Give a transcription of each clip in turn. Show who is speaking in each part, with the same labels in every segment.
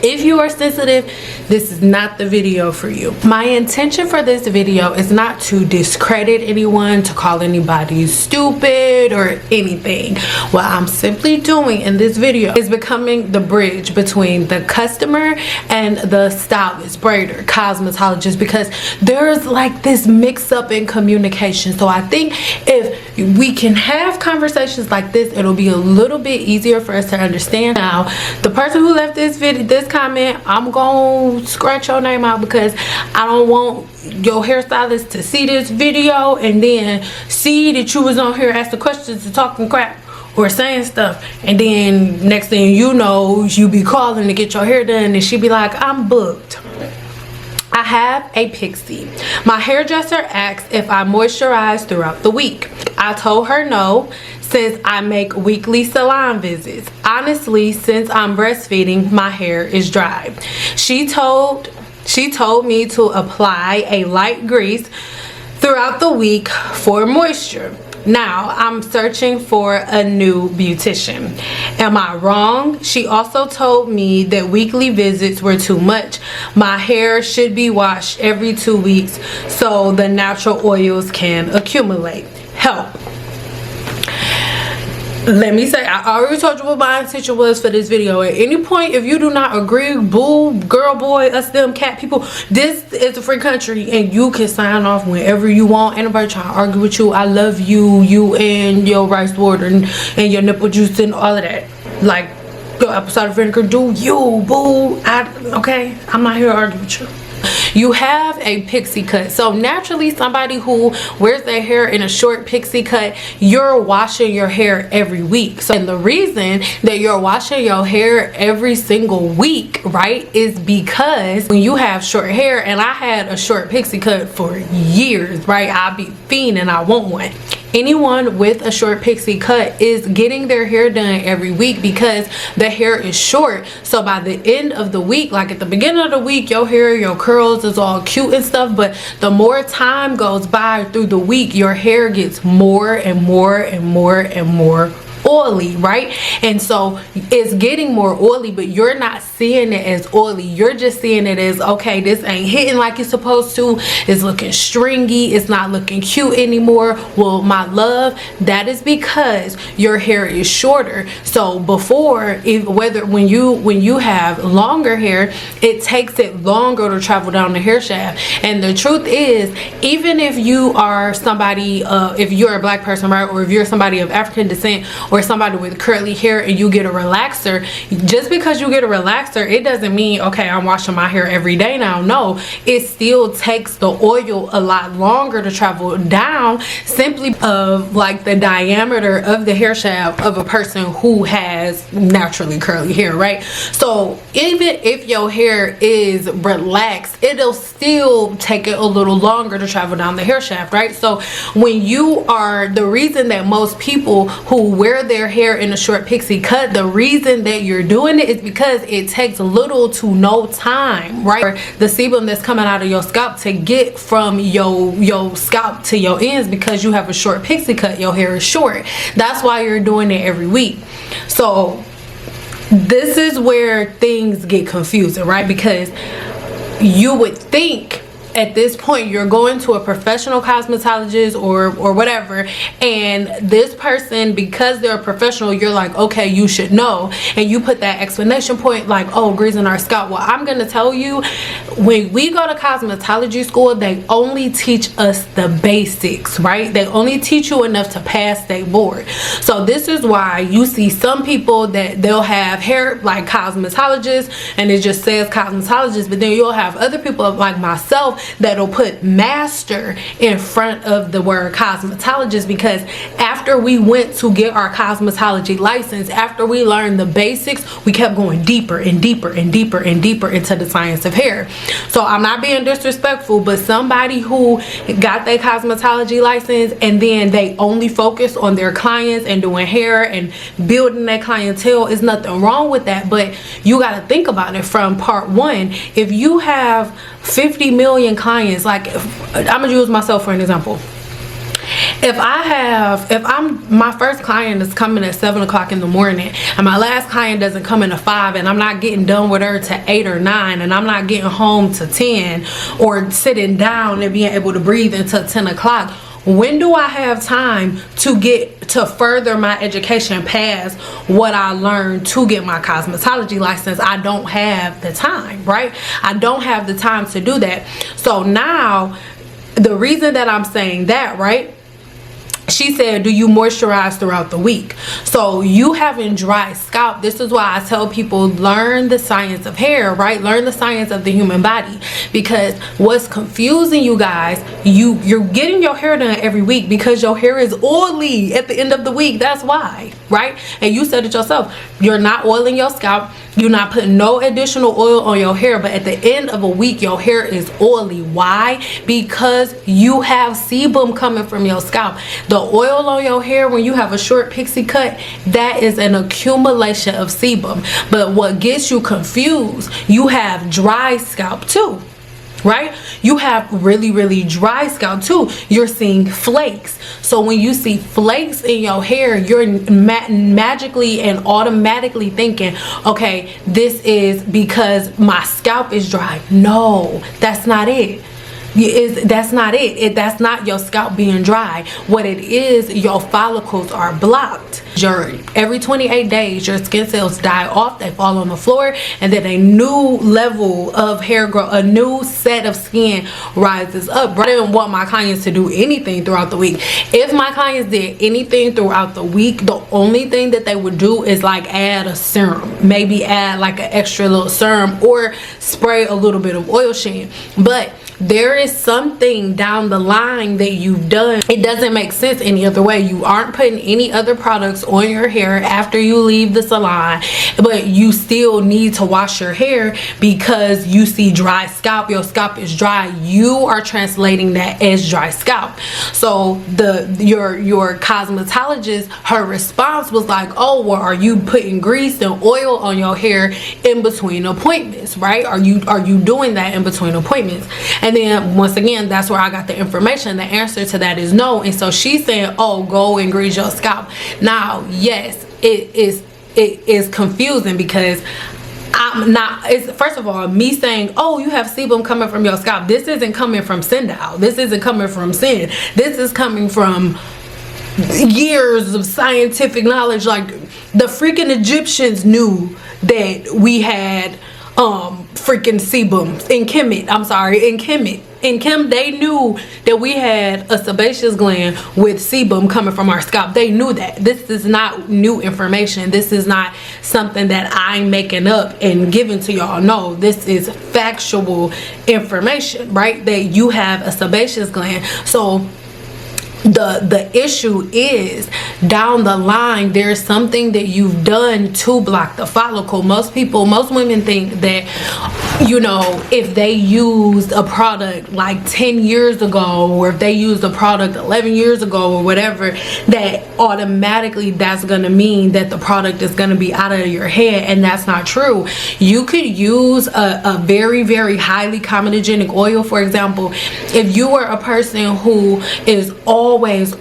Speaker 1: If you are sensitive, this is not the video for you. My intention for this video is not to discredit anyone, to call anybody stupid or anything. What I'm simply doing in this video is becoming the bridge between the customer and the stylist, braider, cosmetologist, because there's like this mix up in communication. So I think if we can have conversations like this, it'll be a little bit easier for us to understand. Now, the person who left this video, this comment, I'm gonna scratch your name out because I don't want your hairstylist to see this video and then see that you was on here asking questions and talking crap or saying stuff, and then next thing you know, you be calling to get your hair done and she be like, I'm booked. I have a pixie. My hairdresser asked if I moisturize throughout the week. I told her no, since I make weekly salon visits. Honestly, since I'm breastfeeding, my hair is dry. She told me to apply a light grease throughout the week for moisture. Now I'm searching for a new beautician. Am I wrong? She also told me that weekly visits were too much. My hair should be washed every 2 weeks so the natural oils can accumulate. Help. Let me say, I already told you what my intention was for this video. At any point, if you do not agree, boo, girl, boy, us, them, cat, people, this is a free country and you can sign off whenever you want. Ain't nobody trying to argue with you. I love you, you and your rice water and your nipple juice and all of that. Like your apple cider vinegar, do you, boo. Okay, I'm not here to argue with you. You have a pixie cut, so naturally somebody who wears their hair in a short pixie cut, you're washing your hair every week. So, and the reason that you're washing your hair every single week, right, is because when you have short hair, and I had a short pixie cut for years, right, I'll be fiending, I want one. Anyone with a short pixie cut is getting their hair done every week because the hair is short. So by the end of the week, like at the beginning of the week, your hair, your curls is all cute and stuff, but the more time goes by through the week, your hair gets more and more and more and more oily, right? And so it's getting more oily, but you're not seeing it as oily. You're just seeing it as, okay, this ain't hitting like it's supposed to. It's looking stringy. It's not looking cute anymore. Well, my love, that is because your hair is shorter. So before, when you have longer hair, it takes it longer to travel down the hair shaft. And the truth is, even if you are somebody, if you're a black person, right, or if you're somebody of African descent, or somebody with curly hair and you get a relaxer, just because you get a relaxer, it doesn't mean, okay, I'm washing my hair every day now. No, it still takes the oil a lot longer to travel down, simply of like the diameter of the hair shaft of a person who has naturally curly hair, right? So even if your hair is relaxed, it'll still take it a little longer to travel down the hair shaft, right? So when you are, the reason that most people who wear their hair in a short pixie cut, the reason that you're doing it is because it takes little to no time, right, for the sebum that's coming out of your scalp to get from your scalp to your ends. Because you have a short pixie cut, your hair is short. That's why you're doing it every week. So this is where things get confusing, right? Because you would think at this point you're going to a professional cosmetologist or whatever, and this person, because they're a professional, you're like, okay, you should know, and you put that explanation point like, oh, greasing our scalp. Well, I'm gonna tell you, when we go to cosmetology school, they only teach us the basics, right? They only teach you enough to pass their board. So this is why you see some people that they'll have hair like cosmetologists and it just says cosmetologist, but then you'll have other people like myself that'll put master in front of the word cosmetologist, because after we went to get our cosmetology license, after we learned the basics, we kept going deeper and deeper and deeper and deeper into the science of hair. So I'm not being disrespectful, but somebody who got their cosmetology license and then they only focus on their clients and doing hair and building their clientele, is nothing wrong with that. But you got to think about it from part one. If you have 50 million clients, like I'm gonna use myself for an example, if my first client is coming at 7 o'clock in the morning and my last client doesn't come in at 5, and I'm not getting done with her to 8 or 9, and I'm not getting home to 10, or sitting down and being able to breathe until 10 o'clock, when do I have time to get to further my education past what I learned to get my cosmetology license? I don't have the time, right? I don't have the time to do that. So now, the reason that I'm saying that, right? She said, do you moisturize throughout the week? So you having dry scalp, this is why I tell people, learn the science of hair, right? Learn the science of the human body. Because what's confusing you guys, you're getting your hair done every week because your hair is oily at the end of the week. That's why, right? And you said it yourself, you're not oiling your scalp, you're not putting no additional oil on your hair, but at the end of a week your hair is oily. Why? Because you have sebum coming from your scalp. The oil on your hair when you have a short pixie cut, that is an accumulation of sebum. But what gets you confused, you have dry scalp too, right? You have really dry scalp too. You're seeing flakes. So when you see flakes in your hair, you're magically and automatically thinking, okay, this is because my scalp is dry. No, that's not it. That's not it. That's not your scalp being dry. What it is, your follicles are blocked. Every 28 days your skin cells die off, they fall on the floor, and then a new level of hair growth, a new set of skin rises up. I didn't want my clients to do anything throughout the week. If my clients did anything throughout the week, the only thing that they would do is like add a serum, maybe add like an extra little serum, or spray a little bit of oil sheen. But there is something down the line that you've done. It doesn't make sense any other way. You aren't putting any other products on your hair after you leave the salon, but you still need to wash your hair because you see dry scalp. Your scalp is dry. You are translating that as dry scalp. So your cosmetologist, her response was like, oh, well, are you putting grease and oil on your hair in between appointments, right? Are you doing that in between appointments? And then once again, that's where I got the information. The answer to that is no. And so she's saying, oh, go and grease your scalp. Now, yes, it is confusing because I'm not, it's first of all me saying, oh, you have sebum coming from your scalp. This isn't coming from Sindal. This isn't coming from Sin. This is coming from years of scientific knowledge. Like the freaking Egyptians knew that we had freaking sebum in Kemet. I'm sorry, in Kemet. In Kim, they knew that we had a sebaceous gland with sebum coming from our scalp. They knew that. This is not new information. This is not something that I'm making up and giving to y'all. No, this is factual information, right? That you have a sebaceous gland. So the issue is down the line there's something that you've done to block the follicle. Most women think that, you know, if they used a product like 10 years ago, or if they used a product 11 years ago or whatever, that automatically that's gonna mean that the product is gonna be out of your hair, and that's not true. You could use a very highly comedogenic oil. For example, if you were a person who is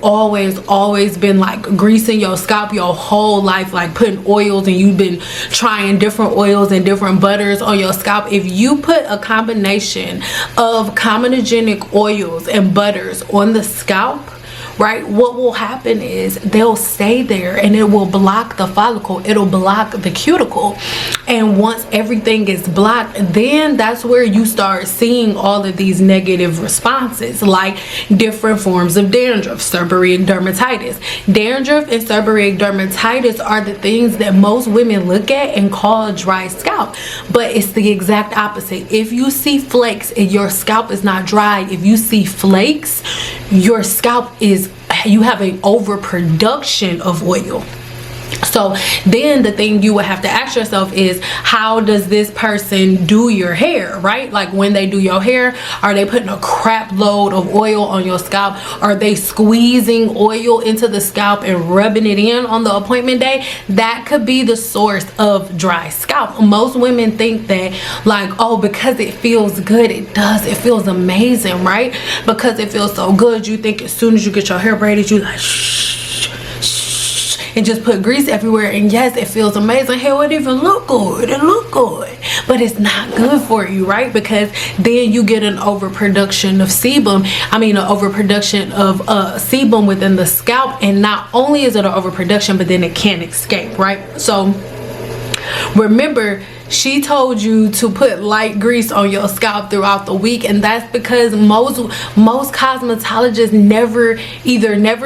Speaker 1: always been like greasing your scalp your whole life, like putting oils, and you've been trying different oils and different butters on your scalp, if you put a combination of comedogenic oils and butters on the scalp, right, what will happen is they'll stay there and it will block the follicle. It'll block the cuticle. And once everything is blocked, then that's where you start seeing all of these negative responses, like different forms of dandruff, seborrheic dermatitis. Dandruff and seborrheic dermatitis are the things that most women look at and call dry scalp, but it's the exact opposite. If you see flakes and your scalp is not dry, if you see flakes, your scalp is, you have an overproduction of oil. So then the thing you would have to ask yourself is, how does this person do your hair, right? Like when they do your hair, are they putting a crap load of oil on your scalp? Are they squeezing oil into the scalp and rubbing it in on the appointment day? That could be the source of dry scalp. Most women think that, like, oh, because it feels good. It does. It feels amazing, right? Because it feels so good, you think as soon as you get your hair braided, you like shh, and just put grease everywhere, and yes, it feels amazing. Hell, it even look good. It look good, but it's not good for you, right? Because then you get an overproduction of sebum. An overproduction of sebum within the scalp, and not only is it an overproduction, but then it can't escape, right? So remember, she told you to put light grease on your scalp throughout the week, and that's because most cosmetologists never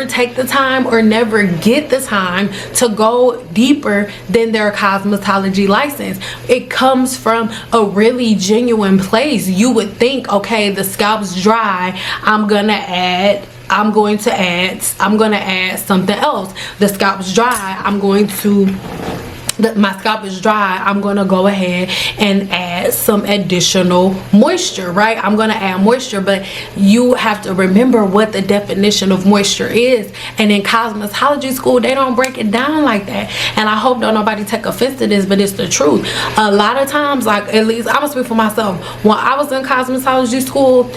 Speaker 1: take the time or never get the time to go deeper than their cosmetology license. It comes from a really genuine place. You would think, okay, the scalp's dry, I'm gonna add something else. The scalp's dry, my scalp is dry, I'm gonna go ahead and add some additional moisture, right? I'm gonna add moisture, but you have to remember what the definition of moisture is. And in cosmetology school, they don't break it down like that. And I hope don't nobody take offense to this, but it's the truth. A lot of times, like, at least I'm gonna speak for myself, when I was in cosmetology school,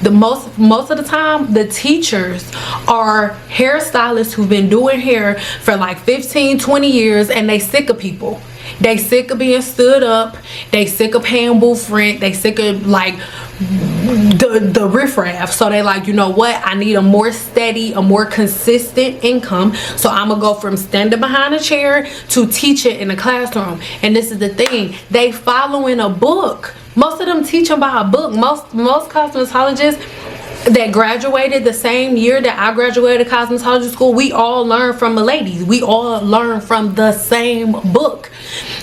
Speaker 1: the most of the time, the teachers are hairstylists who've been doing hair for like 15-20 years, and they sick of people. They sick of being stood up. They sick of paying booth rent. They sick of like the riffraff. So they like, you know what, I need a more steady, a more consistent income. So I'm gonna go from standing behind a chair to teaching in a classroom. And this is the thing, they following a book. Most of them teaching by a book. Most cosmetologists that graduated the same year that I graduated cosmetology school, we all learn from the ladies. We all learn from the same book.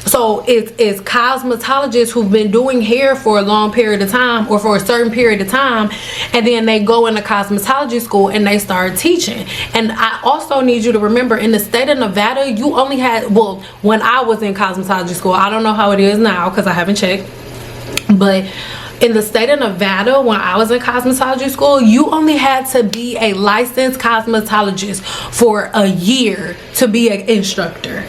Speaker 1: So it's cosmetologists who've been doing hair for a long period of time, or for a certain period of time, and then they go into cosmetology school and they start teaching. And I also need you to remember, in the state of Nevada, you only had, well, when I was in cosmetology school, I don't know how it is now because I haven't checked, but in the state of Nevada, when I was in cosmetology school, you only had to be a licensed cosmetologist for a year to be an instructor.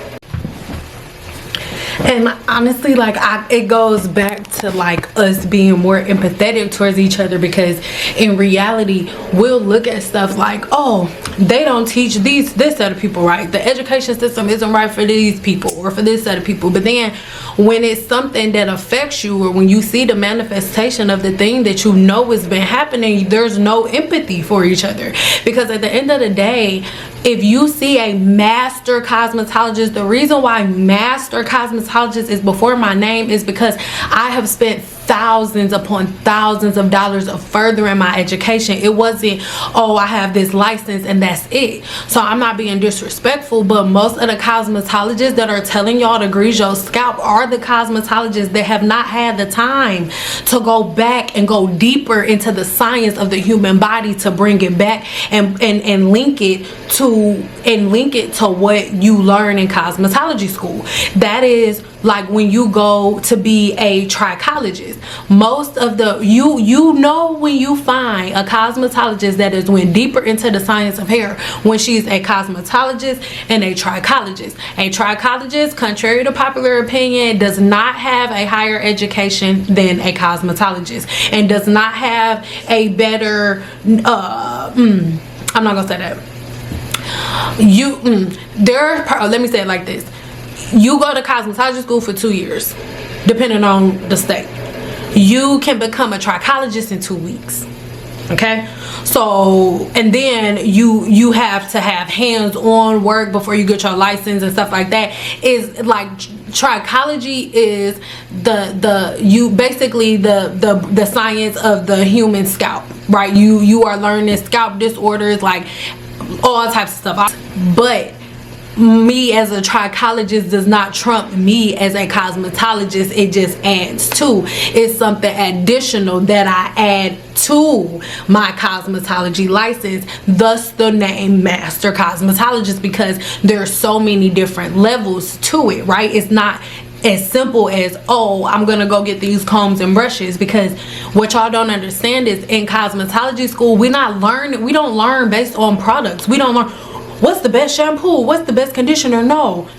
Speaker 1: And honestly, like, it goes back to like us being more empathetic towards each other, because in reality, we'll look at stuff like, oh, they don't teach this set of people right. The education system isn't right for these people or for this set of people. But then when it's something that affects you, or when you see the manifestation of the thing that you know has been happening, there's no empathy for each other. Because at the end of the day, if you see a master cosmetologist, the reason why master cosmetologist is before my name is because I have spent thousands upon thousands of dollars of furthering my education. It wasn't, oh, I have this license and that's it. So I'm not being disrespectful, but most of the cosmetologists that are telling y'all to grease your scalp are the cosmetologists that have not had the time to go back and go deeper into the science of the human body to bring it back and link it to what you learn in cosmetology school. That is like when you go to be a trichologist. Most of the you know when you find a cosmetologist that has went deeper into the science of hair, when she's a cosmetologist and a trichologist. A trichologist, contrary to popular opinion, does not have a higher education than a cosmetologist, and does not have a better I'm not gonna say that. Let me say it like this. You go to cosmetology school for 2 years, depending on the state. You can become a trichologist in 2 weeks. Okay, so, and then you have to have hands-on work before you get your license and stuff like that. Is like trichology is basically the science of the human scalp, right? You are learning scalp disorders, like all types of stuff. But me as a trichologist does not trump me as a cosmetologist. It just adds to. It's something additional that I add to my cosmetology license, thus the name Master Cosmetologist, because there's so many different levels to it, right? It's not as simple as, oh, I'm gonna go get these combs and brushes, because what y'all don't understand is in cosmetology school we don't learn based on products. We don't learn what's the best shampoo, what's the best conditioner. No,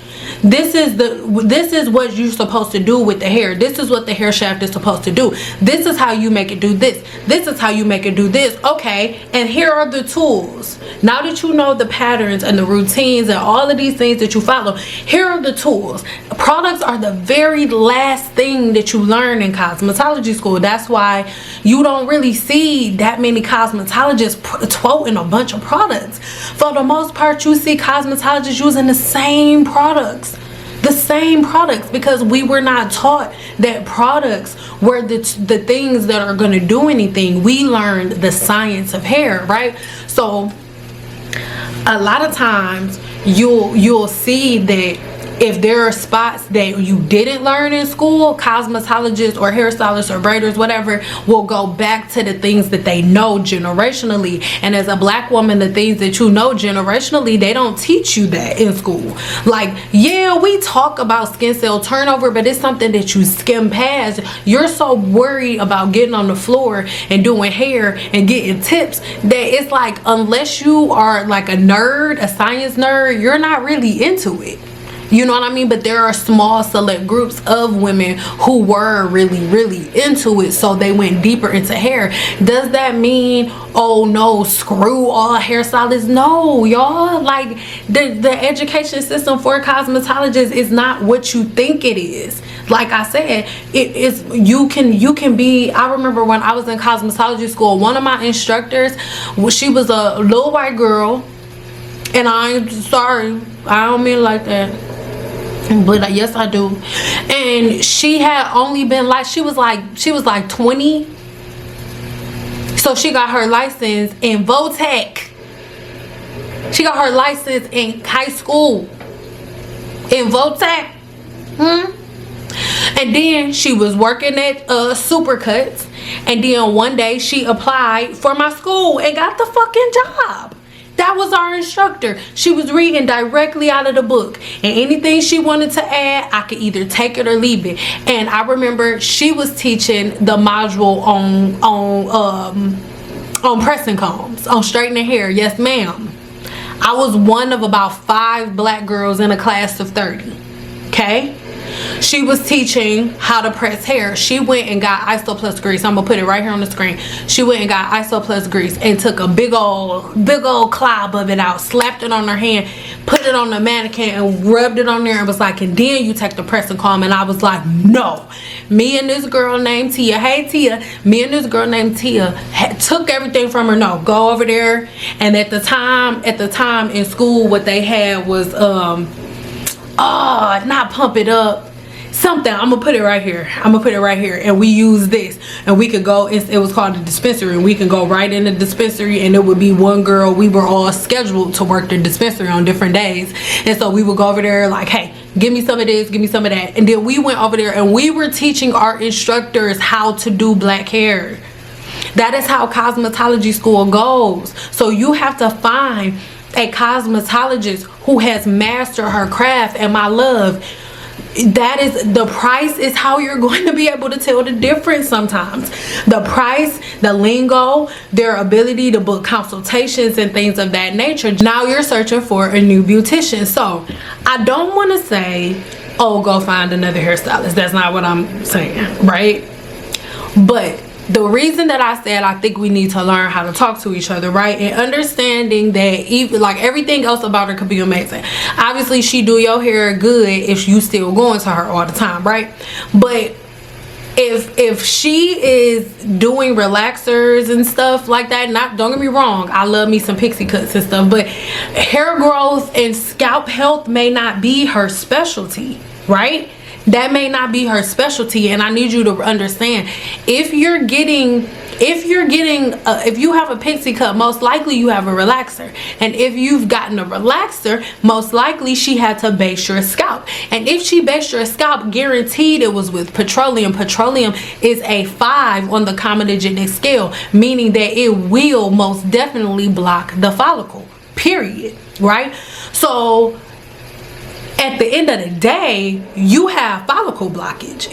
Speaker 1: this is what you're supposed to do with the hair. This is what the hair shaft is supposed to do. This is how you make it do this. This is how you make it do this. Okay, and here are the tools. Now that you know the patterns and the routines and all of these things that you follow, here are the tools. Products are the very last thing that you learn in cosmetology school. That's why you don't really see that many cosmetologists quoting a bunch of products. For the most part, you see cosmetologists using the same products, because we were not taught that products were the things that are going to do anything. We learned the science of hair, right? So a lot of times you'll see that if there are spots that you didn't learn in school, cosmetologists or hairstylists or braiders, whatever, will go back to the things that they know generationally. And as a black woman, the things that you know generationally, they don't teach you that in school. Like, yeah, we talk about skin cell turnover, but it's something that you skim past. You're so worried about getting on the floor and doing hair and getting tips that it's like, unless you are like a nerd, a science nerd, you're not really into it. You know what I mean? But there are small select groups of women who were really into it, so they went deeper into hair. Does that mean, oh no, screw all hairstylists? No, y'all. Like, the education system for cosmetologists is not what you think it is. Like I said, it is, you can be. I remember when I was in cosmetology school, one of my instructors, she was a little white girl, and I'm sorry, I don't mean it like that, but yes I do. And she had only been like, she was like 20, so she got her license in Votech. She got her license in high school in Votech. And then she was working at Supercuts, and then one day she applied for my school and got the fucking job. That was our instructor. She was reading directly out of the book, and anything she wanted to add, I could either take it or leave it. And I remember she was teaching the module on pressing combs, on straightening hair. Yes, ma'am. I was one of about 5 black girls in a class of 30. Okay. She was teaching how to press hair. She went and got ISO plus grease. I'm gonna put it right here on the screen. She went and got ISO plus grease and took a big old cloud of it out, slapped it on her hand, put it on the mannequin and rubbed it on there, and was like, and then you take the pressing comb. And I was like, no. Me and this girl named Tia, hey Tia, me and this girl named Tia took everything from her. No, go over there. And at the time in school, what they had was not pump it up, something. I'm gonna put it right here. And we use this, and we could go, it was called the dispensary, and we can go right in the dispensary, and it would be one girl. We were all scheduled to work the dispensary on different days, and so we would go over there like, hey, give me some of this, give me some of that. And then we went over there and we were teaching our instructors how to do black hair. That is how cosmetology school goes. So you have to find a cosmetologist who has mastered her craft. And my love, that is, the price is how you're going to be able to tell the difference sometimes. The price, the lingo, their ability to book consultations and things of that nature. Now you're searching for a new beautician. So I don't want to say, oh, go find another hairstylist. That's not what I'm saying, right? But the reason that I said I think we need to learn how to talk to each other, right? And understanding that even like everything else about her could be amazing. Obviously she do your hair good if you still going to her all the time, right? But if she is doing relaxers and stuff like that, don't get me wrong, I love me some pixie cuts and stuff, but hair growth and scalp health may not be her specialty, right? That may not be her specialty. And I need you to understand, if you're getting If you're getting if you have a pixie cut, most likely you have a relaxer, and if you've gotten a relaxer, most likely she had to base your scalp. And if she based your scalp, guaranteed it was with petroleum. Petroleum is a 5 on the comedogenic scale, meaning that it will most definitely block the follicle, period, right? So at the end of the day, you have follicle blockage.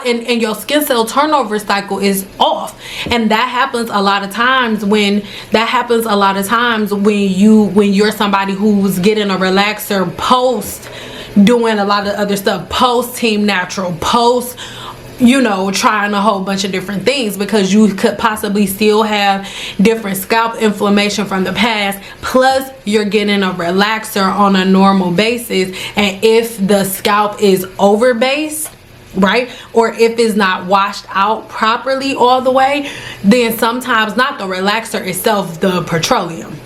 Speaker 1: And your skin cell turnover cycle is off, and that happens a lot of times when you're somebody who's getting a relaxer post doing a lot of other stuff, post Team Natural, post, you know, trying a whole bunch of different things, because you could possibly still have different scalp inflammation from the past, plus you're getting a relaxer on a normal basis. And if the scalp is over base, right, or if it's not washed out properly all the way, then sometimes not the relaxer itself, the petroleum,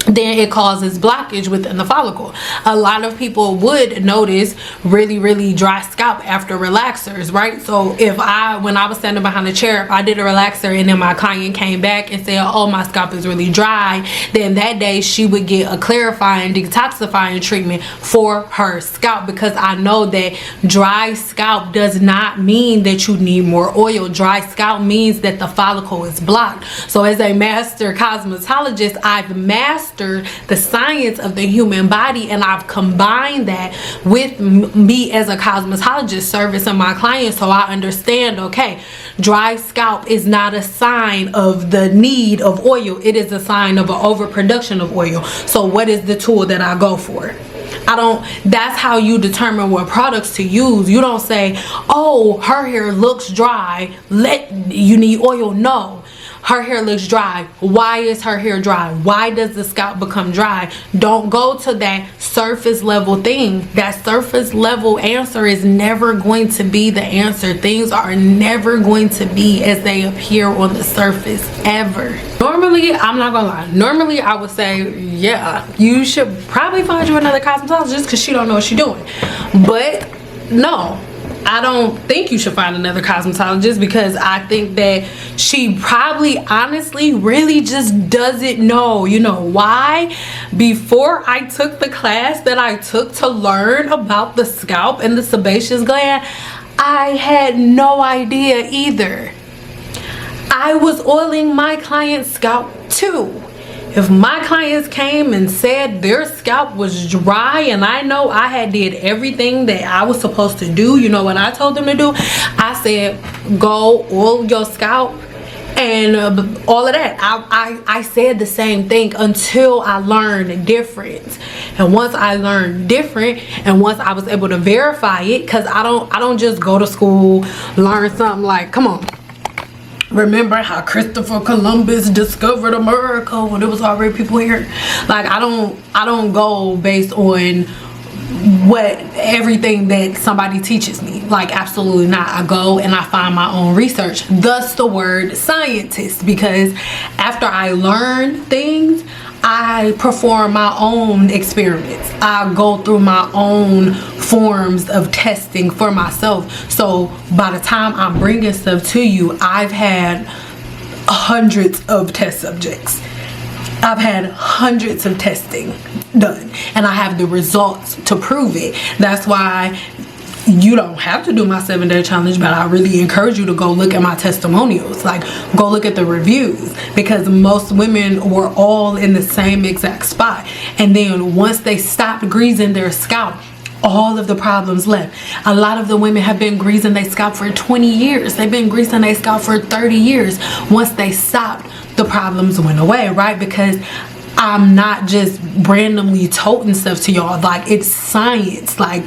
Speaker 1: then it causes blockage within the follicle. A lot of people would notice really dry scalp after relaxers, right? So when I was standing behind the chair, if I did a relaxer and then my client came back and said, oh, my scalp is really dry, then that day she would get a clarifying, detoxifying treatment for her scalp, because I know that dry scalp does not mean that you need more oil. Dry scalp means that the follicle is blocked. So as a master cosmetologist, I've mastered the science of the human body, and I've combined that with me as a cosmetologist servicing my clients, so I understand, okay, dry scalp is not a sign of the need of oil, it is a sign of an overproduction of oil. So what is the tool that I go for? That's how you determine what products to use. You don't say, oh, her hair looks dry, you need oil. No, her hair looks dry. Why is her hair dry? Why does the scalp become dry? Don't go to that surface level thing. That surface level answer is never going to be the answer. Things are never going to be as they appear on the surface, ever. Normally, I'm not gonna lie, normally I would say, yeah, you should probably find you another cosmetologist because she don't know what she's doing. But no, I don't think you should find another cosmetologist, because I think that she probably honestly really just doesn't know. You know why? Before I took the class that I took to learn about the scalp and the sebaceous gland, I had no idea either. I was oiling my client's scalp too. If my clients came and said their scalp was dry, and I know I had did everything that I was supposed to do, you know what I told them to do? I said, go oil your scalp and all of that. I said the same thing until I learned different. And once I learned different, and once I was able to verify it, because I don't just go to school, learn something like, come on, remember how Christopher Columbus discovered America when there was already people here? Like, I don't go based on everything that somebody teaches me. Like, absolutely not. I go and I find my own research, thus the word scientist, because after I learn things, I perform my own experiments. I go through my own forms of testing for myself. So by the time I'm bringing stuff to you, I've had hundreds of test subjects. I've had hundreds of testing done, and I have the results to prove it. That's why you don't have to do my 7-day challenge, but I really encourage you to go look at my testimonials. Like, go look at the reviews, because most women were all in the same exact spot. And then once they stopped greasing their scalp, all of the problems left. A lot of the women have been greasing their scalp for 20 years. They've been greasing their scalp for 30 years. Once they stopped, the problems went away, right? Because I'm not just randomly toting stuff to y'all. Like, it's science. Like,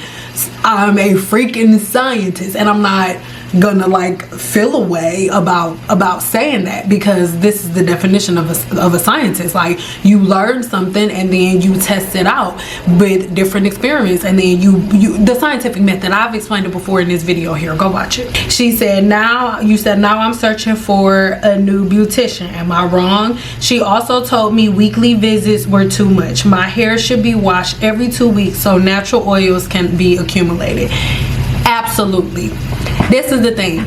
Speaker 1: I'm a freaking scientist, and I'm not gonna like feel a way about saying that, because this is the definition of a scientist. Like, you learn something and then you test it out with different experiments, and then you the scientific method. I've explained it before in this video. Here, go watch it. She said, now I'm searching for a new beautician. Am I wrong? She also told me weekly visits were too much. My hair should be washed every 2 weeks so natural oils can be accumulated. Absolutely. This is the thing.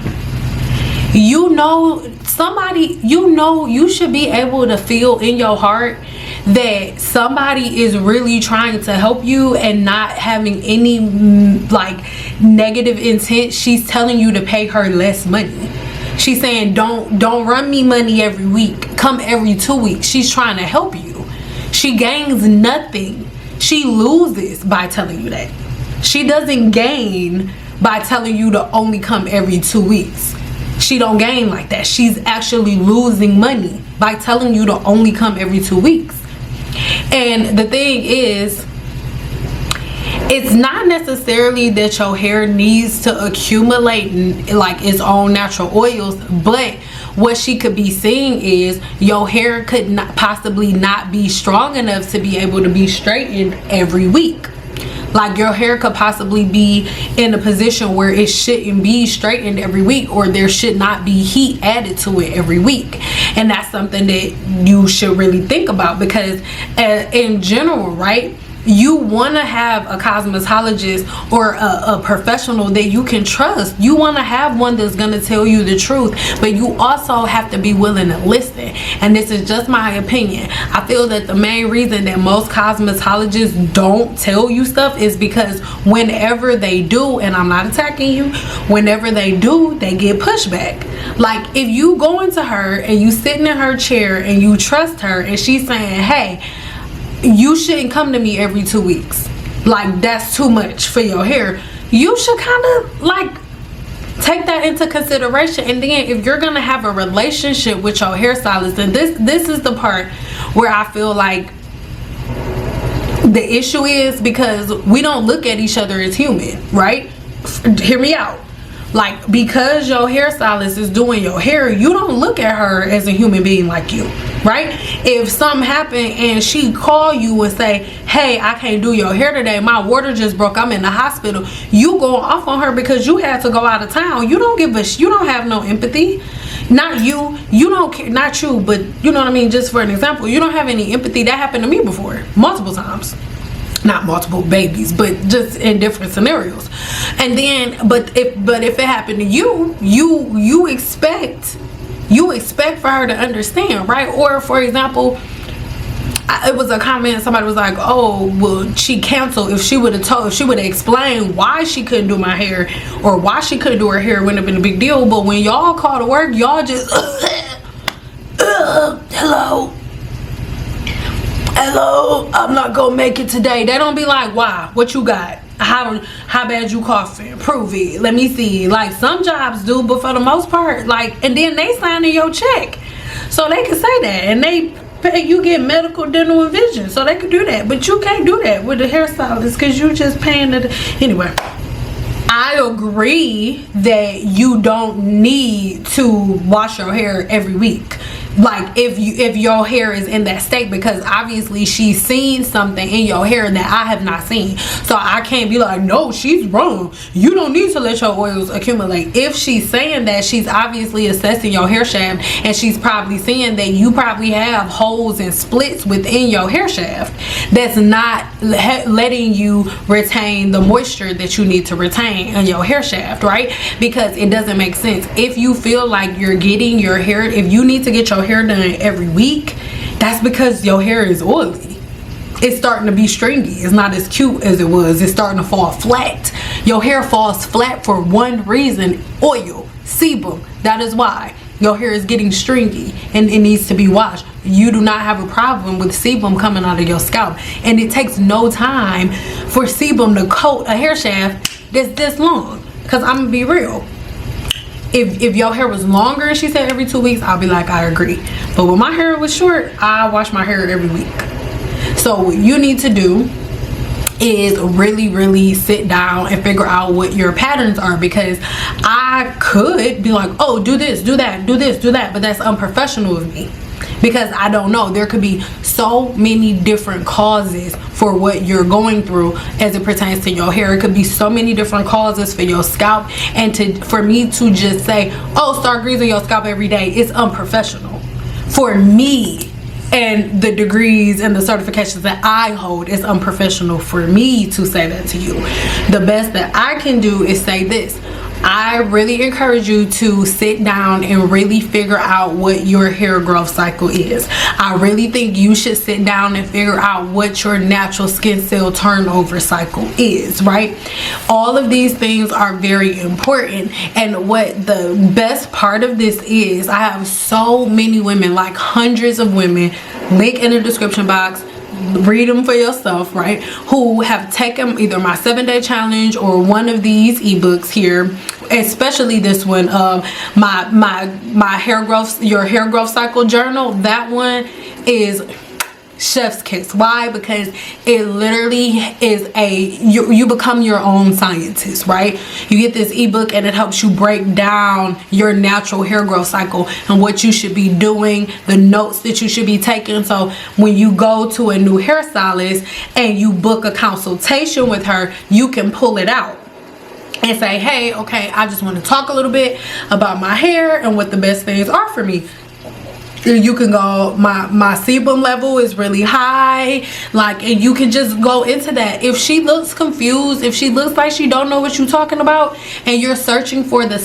Speaker 1: You know, somebody, you should be able to feel in your heart that somebody is really trying to help you and not having any like negative intent. She's telling you to pay her less money. She's saying don't run me money every week, come every 2 weeks. She's trying to help you. She gains nothing. She loses by telling you that. She doesn't gain by telling you to only come every 2 weeks. She don't gain like that. She's actually losing money by telling you to only come every 2 weeks. And the thing is, it's not necessarily that your hair needs to accumulate like its own natural oils, but what she could be seeing is your hair could not possibly not be strong enough to be able to be straightened every week. Like your hair could possibly be in a position where it shouldn't be straightened every week, or there should not be heat added to it every week. And that's something that you should really think about, because in general, right, you want to have a cosmetologist or a professional that you can trust. You want to have one that's going to tell you the truth, but you also have to be willing to listen. And this is just my opinion. I feel that the main reason that most cosmetologists don't tell you stuff is because whenever they do, and I'm not attacking you, whenever they do, they get pushback. Like if you go into her and you sitting in her chair and you trust her and she's saying, hey, you shouldn't come to me every 2 weeks, like that's too much for your hair, you should kind of like take that into consideration. And then if you're gonna have a relationship with your hairstylist, and this is the part where I feel like the issue is, because we don't look at each other as human, right? Hear me out. Like, because your hairstylist is doing your hair, you don't look at her as a human being like you, right? If something happened and she call you and say, hey, I can't do your hair today, my water just broke, I'm in the hospital, you go off on her because you had to go out of town. You don't you don't have no empathy. Not you don't care, not you, but you know what I mean, just for an example, you don't have any empathy. That happened to me before, multiple times. Not multiple babies, but just in different scenarios. And then but if it happened to you, you expect for her to understand, right? Or for example, it was a comment, somebody was like, oh well, she canceled. If she would have explained why she couldn't do my hair or why she couldn't do her hair, it wouldn't have been a big deal. But when y'all call to work, y'all just hello, I'm not gonna make it today. They don't be like, why? What you got? How bad you coughing? Prove it. Let me see. Like some jobs do, but for the most part, like, and then they sign in your check, so they can say that, and they pay you, get medical, dental, and vision, so they can do that. But you can't do that with the hairstylist because you just paying it anyway. I agree that you don't need to wash your hair every week, like if your hair is in that state, because obviously she's seen something in your hair that I have not seen. So I can't be like, no, she's wrong, you don't need to let your oils accumulate. If she's saying that, she's obviously assessing your hair shaft, and she's probably seeing that you probably have holes and splits within your hair shaft that's not letting you retain the moisture that you need to retain in your hair shaft, right? Because it doesn't make sense. If you feel like you're getting your hair, if you need to get your hair done every week, that's because your hair is oily. It's starting to be stringy. It's not as cute as it was. It's starting to fall flat. Your hair falls flat for one reason: oil, sebum. That is why your hair is getting stringy and it needs to be washed. You do not have a problem with sebum coming out of your scalp, and it takes no time for sebum to coat a hair shaft that's this long. Because I'm gonna be real, if your hair was longer and she said every 2 weeks, I'll be like, I agree. But when my hair was short, I wash my hair every week. So what you need to do is really sit down and figure out what your patterns are, because I could be like, oh, do this, do that, do this, do that, but that's unprofessional of me, because I don't know. There could be so many different causes for what you're going through as it pertains to your hair. It could be so many different causes for your scalp, and for me to just say, oh, start greasing your scalp every day, it's unprofessional for me. And the degrees and the certifications that I hold, is unprofessional for me to say that to you. The best that I can do is say this: I really encourage you to sit down and really figure out what your hair growth cycle is. I really think you should sit down and figure out what your natural skin cell turnover cycle is, right? All of these things are very important. And what the best part of this is, I have so many women, like hundreds of women, link in the description box, read them for yourself, right, who have taken either my 7-day challenge or one of these ebooks here, especially this one, my hair growth, your hair growth cycle journal. That one is chef's kiss. Why? Because it literally is you become your own scientist, right? You get this ebook and it helps you break down your natural hair growth cycle and what you should be doing, the notes that you should be taking. So when you go to a new hairstylist and you book a consultation with her, you can pull it out and say, hey, okay, I just want to talk a little bit about my hair and what the best things are for me. You can go, my sebum level is really high, like, and you can just go into that. If she looks confused, if she looks like she don't know what you're talking about, and you're searching for the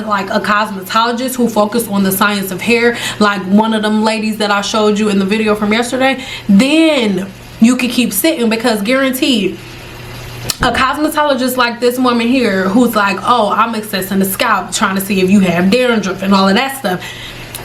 Speaker 1: like a cosmetologist who focus on the science of hair, like one of them ladies that I showed you in the video from yesterday, then you can keep sitting, because guaranteed, a cosmetologist like this woman here who's like, oh, I'm accessing the scalp, trying to see if you have dandruff and all of that stuff.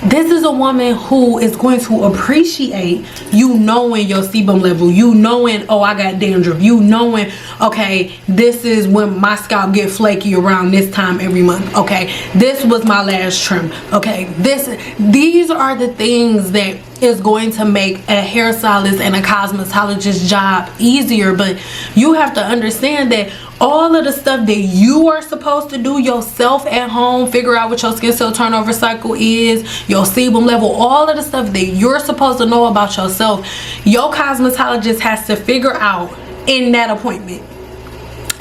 Speaker 1: This is a woman who is going to appreciate you knowing your sebum level, you knowing, oh, I got dandruff, you knowing, okay, this is when my scalp get flaky around this time every month, okay, this was my last trim, okay, these are the things that is going to make a hairstylist and a cosmetologist job easier. But you have to understand that all of the stuff that you are supposed to do yourself at home, figure out what your skin cell turnover cycle is, your sebum level, all of the stuff that you're supposed to know about yourself, your cosmetologist has to figure out in that appointment.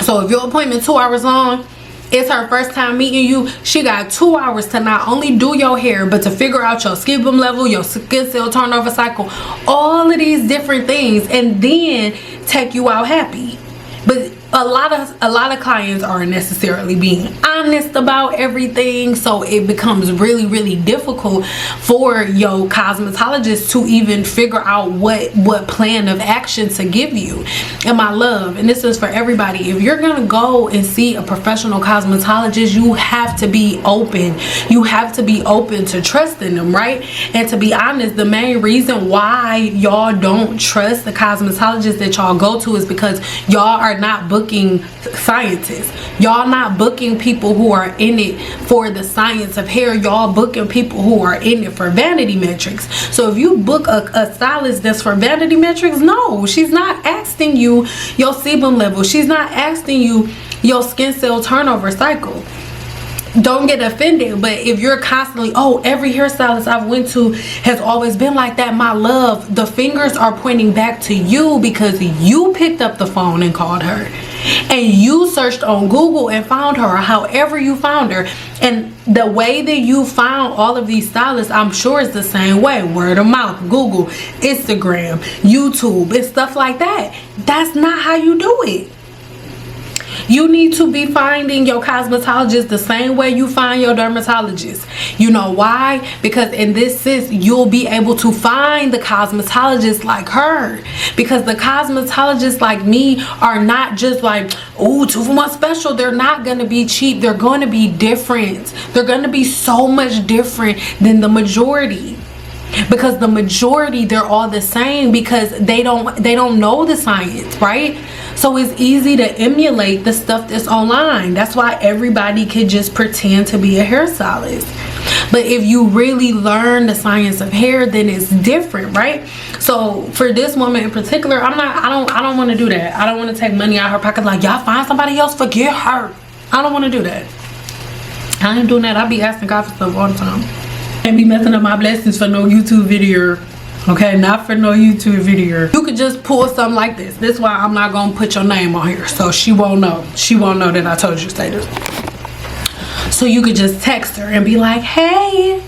Speaker 1: So if your appointment 2 hours long, it's her first time meeting you, she got 2 hours to not only do your hair, but to figure out your sebum level, your skin cell turnover cycle, all of these different things, and then take you out happy. But a lot of clients aren't necessarily being honest about everything, so it becomes really, really difficult for your cosmetologist to even figure out what plan of action to give you. And my love, and this is for everybody, if you're gonna go and see a professional cosmetologist, you have to be open. You have to be open to trusting them, right? And to be honest, the main reason why y'all don't trust the cosmetologist that y'all go to is because y'all are not booking scientists. Y'all not booking people who are in it for the science of hair. Y'all booking people who are in it for vanity metrics. So if you book a stylist that's for vanity metrics, no, she's not asking you your sebum level. She's not asking you your skin cell turnover cycle. Don't get offended, but if you're constantly, oh, every hairstylist I've went to has always been like that, my love, the fingers are pointing back to you because you picked up the phone and called her, and you searched on Google and found her, however you found her. And the way that you found all of these stylists, I'm sure it's the same way, word of mouth, Google, Instagram, YouTube, and stuff like that. That's not how you do it. You need to be finding your cosmetologist the same way you find your dermatologist. You know why? Because in this sense, you'll be able to find the cosmetologist like her. Because the cosmetologists like me are not just like, oh, 2 for 1 special. They're not going to be cheap. They're going to be different. They're going to be so much different than the majority. Because the majority, they're all the same because they don't know the science, right? So it's easy to emulate the stuff that's online. That's why everybody could just pretend to be a hairstylist. But if you really learn the science of hair, then it's different, right? So for this woman in particular, I don't want to do that. I don't want to take money out of her pocket like, y'all find somebody else, forget her. I don't want to do that. I ain't doing that. I be asking God for stuff all the time. And be messing up my blessings for no YouTube video. Okay, not for no YouTube video. You could just pull something like this. This is why I'm not gonna put your name on here, so she won't know. She won't know that I told you to say this. So you could just text her and be like, hey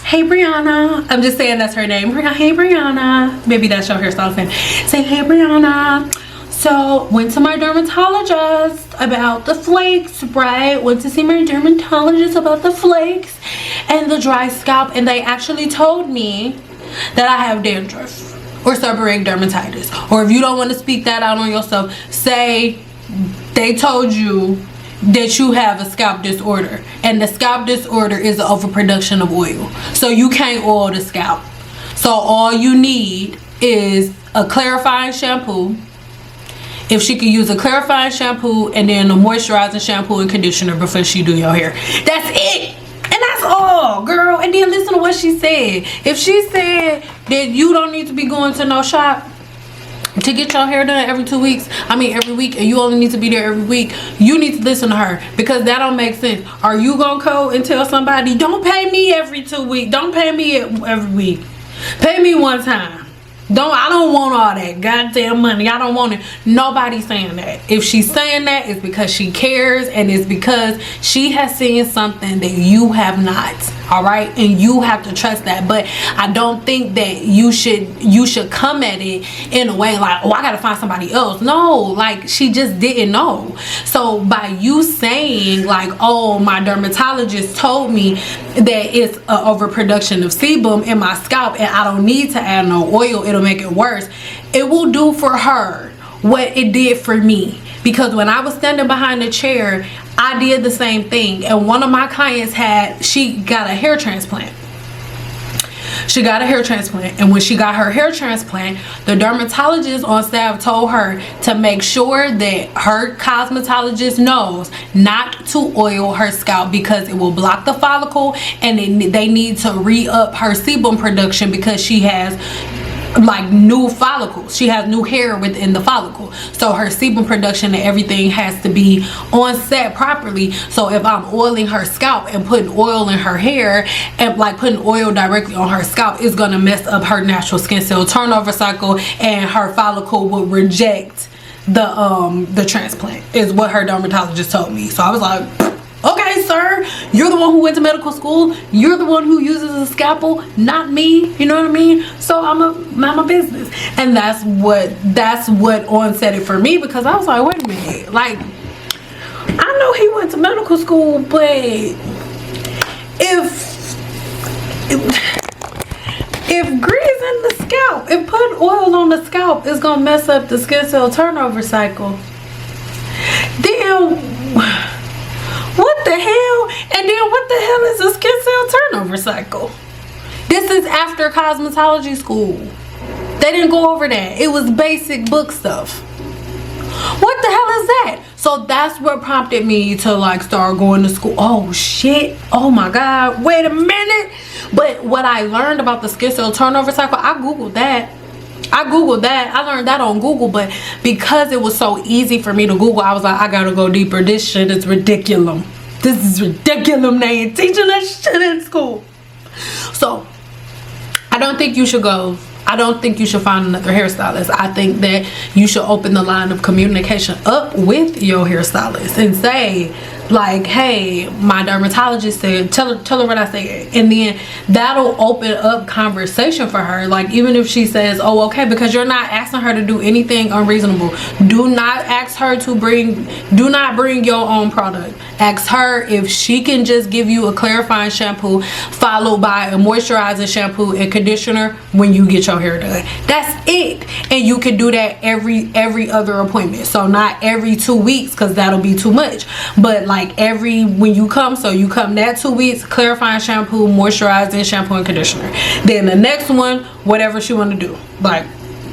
Speaker 1: Brianna. I'm just saying that's her name. Hey Brianna. Maybe that's your hairstyle fan. Say, hey Brianna. So went to my dermatologist about the flakes, right? Went to see my dermatologist about the flakes and the dry scalp, and they actually told me that I have dandruff or seborrheic dermatitis. Or if you don't want to speak that out on yourself, say they told you that you have a scalp disorder, and the scalp disorder is the overproduction of oil, so you can't oil the scalp. So all you need is a clarifying shampoo. If she could use a clarifying shampoo and then a moisturizing shampoo and conditioner before she do your hair, that's it. And that's all, girl. And then listen to what she said. If she said that you don't need to be going to no shop to get your hair done every 2 weeks, every week, and you only need to be there every week, you need to listen to her, because that don't make sense. Are you gonna go and tell somebody, don't pay me every 2 weeks, don't pay me every week, pay me one time? I don't want all that goddamn money. I don't want it. Nobody's saying that. If she's saying that, it's because she cares, and it's because she has seen something that you have not. All right, and you have to trust that. But I don't think that you should come at it in a way like, oh, I gotta find somebody else. No, like, she just didn't know. So by you saying like, oh, my dermatologist told me that it's an overproduction of sebum in my scalp and I don't need to add no oil, it'll make it worse. It will do for her what it did for me, because when I was standing behind the chair, I did the same thing. And one of my clients she got a hair transplant. She got a hair transplant, and when she got her hair transplant, the dermatologist on staff told her to make sure that her cosmetologist knows not to oil her scalp, because it will block the follicle, and they need to re-up her sebum production because she has like new follicles. She has new hair within the follicle, so her sebum production and everything has to be on set properly. So if I'm oiling her scalp and putting oil in her hair, and like putting oil directly on her scalp, is gonna mess up her natural skin cell turnover cycle, and her follicle will reject the transplant, is what her dermatologist told me. So I was like, okay, sir, you're the one who went to medical school, you're the one who uses a scalpel, not me. You know what I mean? So I'm a mind my business. And that's what onset it for me, because I was like, wait a minute, like, I know he went to medical school, but if greasing the scalp, if putting oil on the scalp is gonna mess up the skin cell turnover cycle, then what the hell? And then what the hell is a skin cell turnover cycle? This is after cosmetology school. They didn't go over that. It was basic book stuff. What the hell is that? So that's what prompted me to like start going to school. Oh shit, oh my god, wait a minute. But what I learned about the skin cell turnover cycle, I googled that. I learned that on Google, but because it was so easy for me to Google, I was like, I gotta go deeper. This shit is ridiculous. This is ridiculous. They ain't teaching that shit in school. So I don't think you should go. I don't think you should find another hairstylist. I think that you should open the line of communication up with your hairstylist and say, like, hey, my dermatologist said, tell her what I said, and then that'll open up conversation for her. Like, even if she says, oh, okay, because you're not asking her to do anything unreasonable. Do not ask her to bring your own product. Ask her if she can just give you a clarifying shampoo followed by a moisturizing shampoo and conditioner when you get your hair done. That's it. And you can do that every other appointment. So not every 2 weeks, because that'll be too much, but like when you come, so you come that 2 weeks, clarifying shampoo, moisturizing shampoo and conditioner. Then the next one, whatever she want to do, like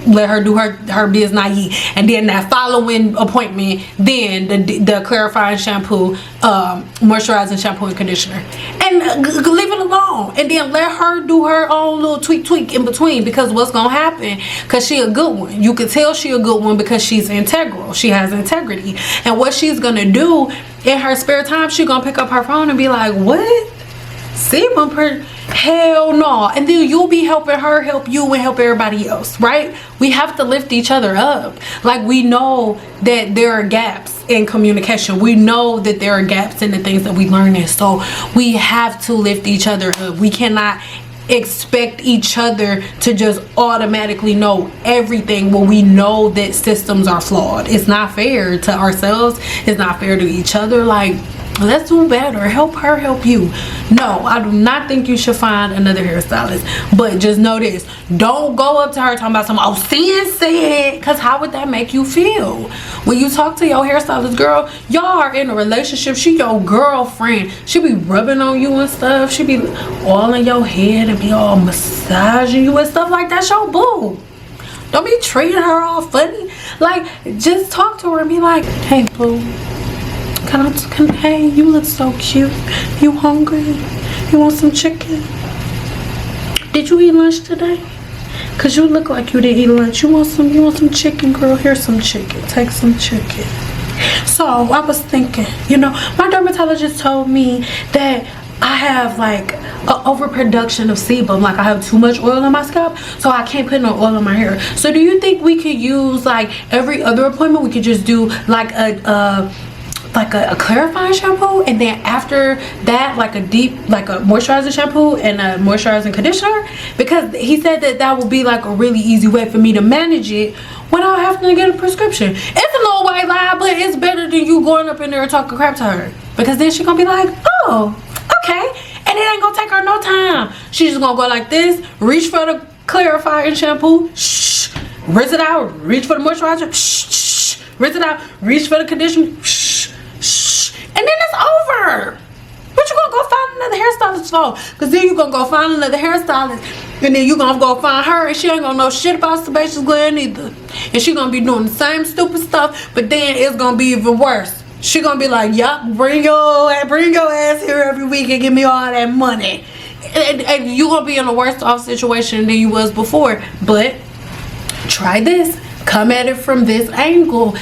Speaker 1: let her do her biz naive. And then that following appointment, then the clarifying shampoo, moisturizing shampoo and conditioner, and leave it alone. And then let her do her own little tweak in between, because what's gonna happen, because she a good one, you can tell she a good one because she's integral, she has integrity. And what she's gonna do in her spare time, she gonna pick up her phone and be like, what? Sebum per hell no. And then you'll be helping her help you and help everybody else, right? We have to lift each other up. Like, we know that there are gaps in communication. We know that there are gaps in the things that we learn in. So we have to lift each other up. We cannot expect each other to just automatically know everything when we know that systems are flawed. It's not fair to ourselves. It's not fair to each other. Like, let's do better. Help her, help you. No, I do not think you should find another hairstylist. But just know this. Don't go up to her talking about some, oh, Sin said. Because how would that make you feel? When you talk to your hairstylist, girl, y'all are in a relationship. She your girlfriend. She be rubbing on you and stuff. She be all in your head and be all massaging you and stuff like that. That's your boo. Don't be treating her all funny. Like, just talk to her and be like, hey, boo. Hey, you look so cute. You hungry? You want some chicken? Did you eat lunch today? Cause you look like you didn't eat lunch. You want some chicken, girl? Here's some chicken. Take some chicken. So I was thinking, you know, my dermatologist told me that I have like an overproduction of sebum. Like I have too much oil on my scalp, so I can't put no oil on my hair. So do you think we could use, like, every other appointment we could just do like a clarifying shampoo, and then after that like a moisturizing shampoo and a moisturizing conditioner? Because he said that would be like a really easy way for me to manage it without having to get a prescription. It's a little white lie, but it's better than you going up in there and talking crap to her, because then she gonna be like, oh, okay, and it ain't gonna take her no time. She's just gonna go like this, reach for the clarifying shampoo, shh, rinse it out, reach for the moisturizer, shh, rinse it out, reach for the conditioner, shh, and then it's over. What you gonna go find another hairstylist for? Because then you gonna go find another hairstylist, and then you gonna go find her, and she ain't gonna know shit about sebaceous gland either, and she gonna be doing the same stupid stuff, but then it's gonna be even worse. She gonna be like, yup, bring your ass here every week and give me all that money, and you gonna be in a worse off situation than you was before. But try this. Come at it from this angle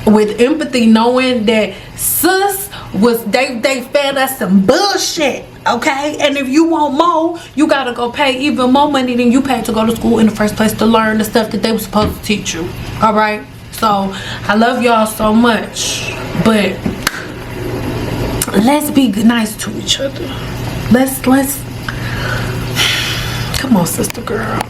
Speaker 1: with empathy, knowing that sis was they fed us some bullshit, okay? And if you want more, you gotta go pay even more money than you paid to go to school in the first place to learn the stuff that they were supposed to teach you. All right, so I love y'all so much, but let's be nice to each other. Let's come on, sister girl.